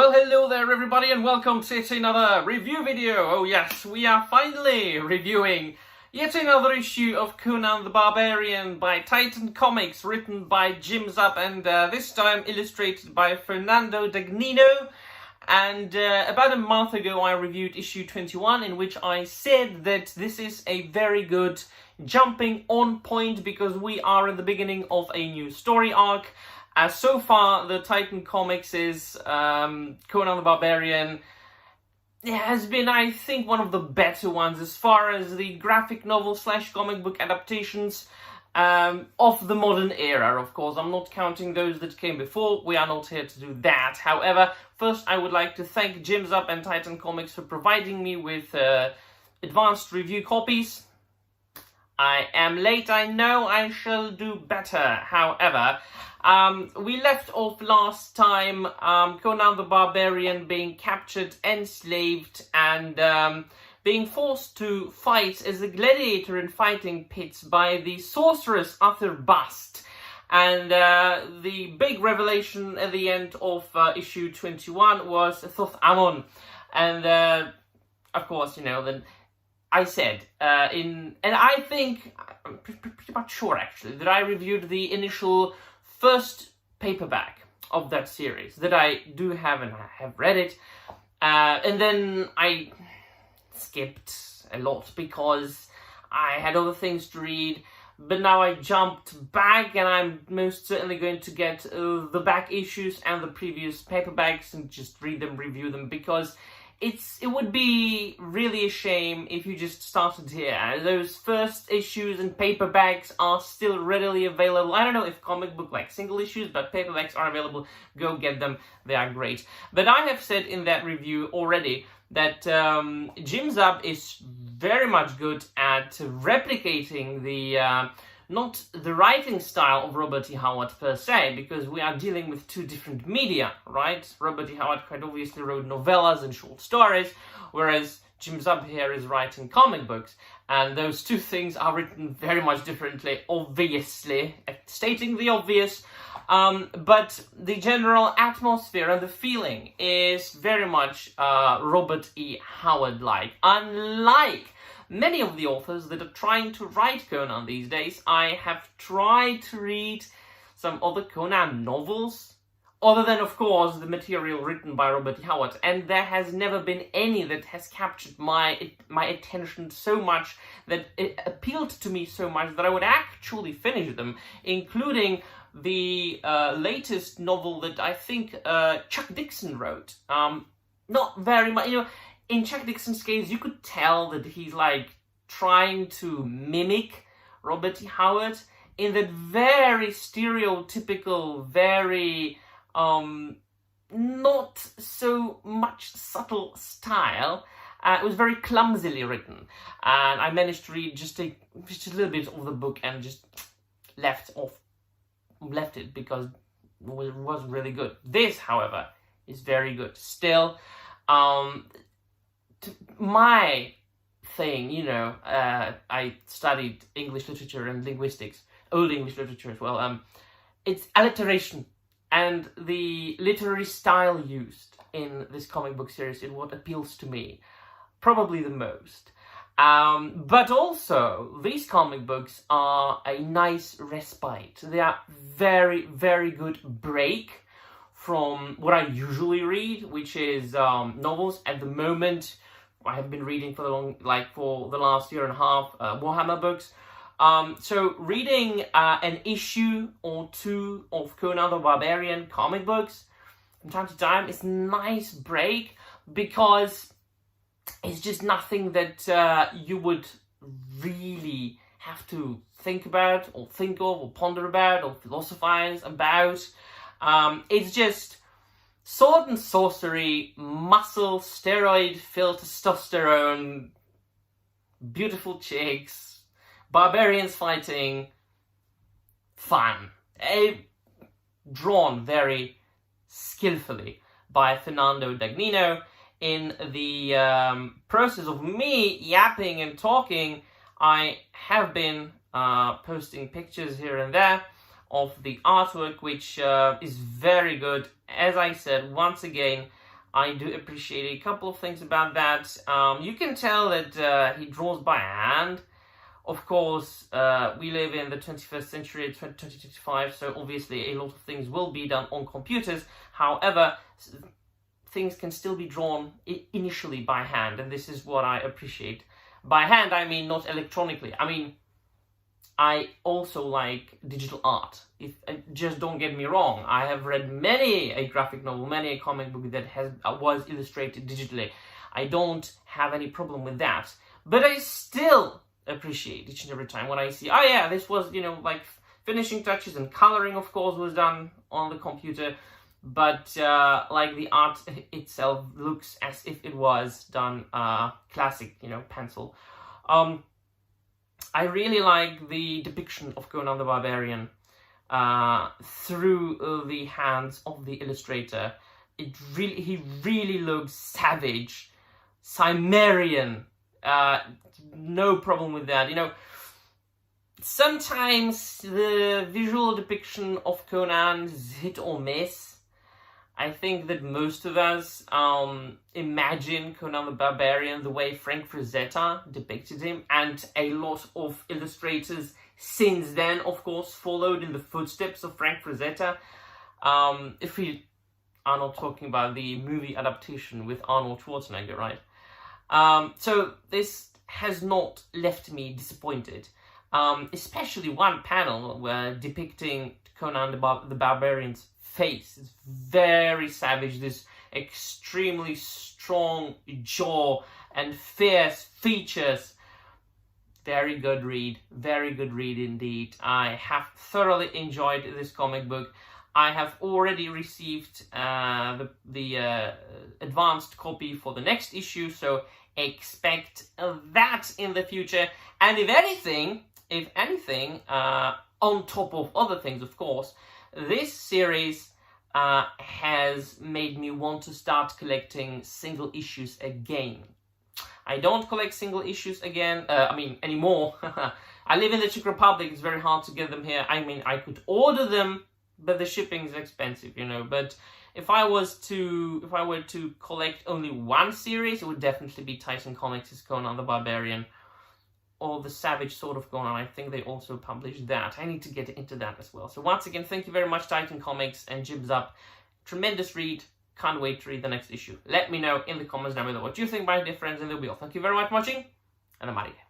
Well, hello there everybody and welcome to yet another review video. Oh yes, we are finally reviewing yet another issue of Conan the Barbarian by Titan Comics, written by Jim Zub and this time illustrated by Fernando Dagnino. And about a month ago I reviewed issue 21, in which I said that this is a very good jumping on point because we are at the beginning of a new story arc. So far, the Titan Comics is Conan the Barbarian has been, I think, one of the better ones as far as the graphic novel / comic book adaptations of the modern era. Of course, I'm not counting those that came before. We are not here to do that. However, first I would like to thank Jim Zub and Titan Comics for providing me with advanced review copies. I am late, I know, I shall do better. However, we left off last time Conan the Barbarian being captured, enslaved, and being forced to fight as a gladiator in fighting pits by the sorceress Arthur Bast. And the big revelation at the end of issue 21 was Thoth Amon. And of course, you know, then I said, and I think, I'm pretty much sure actually, that I reviewed the initial first paperback of that series, that I do have, and I have read it, and then I skipped a lot because I had other things to read, but now I jumped back and I'm most certainly going to get the back issues and the previous paperbacks and just read them, review them, because it would be really a shame if you just started here. Those first issues and paperbacks are still readily available. I don't know if comic book like single issues, but paperbacks are available. Go get them. They are great. But I have said in that review already that Jim Zub is very much good at replicating the not the writing style of Robert E. Howard per se, because we are dealing with two different media, right? Robert E. Howard quite obviously wrote novellas and short stories, whereas Jim Zub here is writing comic books, and those two things are written very much differently, obviously, stating the obvious, but the general atmosphere and the feeling is very much Robert E. Howard-like, unlike many of the authors that are trying to write Conan these days. I have tried to read some other Conan novels, other than, of course, the material written by Robert E. Howard, and there has never been any that has captured my attention so much, that it appealed to me so much that I would actually finish them, including the latest novel that I think Chuck Dixon wrote. Not very much, you know. In Chuck Dixon's case, you could tell that he's like trying to mimic Robert E. Howard in that very stereotypical, very not so much subtle style. It was very clumsily written, and I managed to read just a little bit of the book and just left it because it wasn't really good. This, however, is very good still. My thing, you know, I studied English literature and linguistics, old English literature as well. It's alliteration and the literary style used in this comic book series is what appeals to me, probably the most. But also, these comic books are a nice respite. They are very, very good break from what I usually read, which is novels. At the moment, I have been reading for the last year and a half Warhammer books. So reading an issue or two of Conan the Barbarian comic books from time to time is a nice break, because it's just nothing that you would really have to think about or think of or ponder about or philosophize about. It's just sword and sorcery, muscle, steroid-filled testosterone, beautiful chicks, barbarians fighting, fun. Drawn very skillfully by Fernando Dagnino. In the process of me yapping and talking, I have been posting pictures here and there of the artwork, which is very good. As I said, once again, I do appreciate a couple of things about that. You can tell that he draws by hand. Of course, we live in the 21st century, 2025, so obviously a lot of things will be done on computers. However, things can still be drawn initially by hand, and this is what I appreciate. By hand, I mean not electronically. I mean, I also like digital art. Just don't get me wrong. I have read many a graphic novel, many a comic book that was illustrated digitally. I don't have any problem with that. But I still appreciate each and every time when I see, oh yeah, this was, like finishing touches and coloring, of course, was done on the computer. But like the art itself looks as if it was done classic, pencil. I really like the depiction of Conan the Barbarian through the hands of the illustrator. He really looks savage, Cimmerian. No problem with that. Sometimes the visual depiction of Conan is hit or miss. I think that most of us imagine Conan the Barbarian the way Frank Frazetta depicted him, and a lot of illustrators since then, of course, followed in the footsteps of Frank Frazetta. If we are not talking about the movie adaptation with Arnold Schwarzenegger, right? So this has not left me disappointed. Especially one panel where depicting Conan the Barbarian's face. It's very savage, this extremely strong jaw and fierce features. Very good read indeed. I have thoroughly enjoyed this comic book. I have already received the advanced copy for the next issue, so expect that in the future. And if anything, on top of other things, of course, this series has made me want to start collecting single issues again. I don't collect single issues anymore. I live in the Czech Republic. It's very hard to get them here. I could order them, but the shipping is expensive, But if I were to collect only one series, it would definitely be Titan Comics' Conan the Barbarian, or the Savage Sword of Conan. I think they also published that. I need to get into that as well. So once again, thank you very much, Titan Comics and Jibs Up. Tremendous read. Can't wait to read the next issue. Let me know in the comments down below what you think, my dear friends, and they'll be all. Thank you very much for watching, and I'm out of here.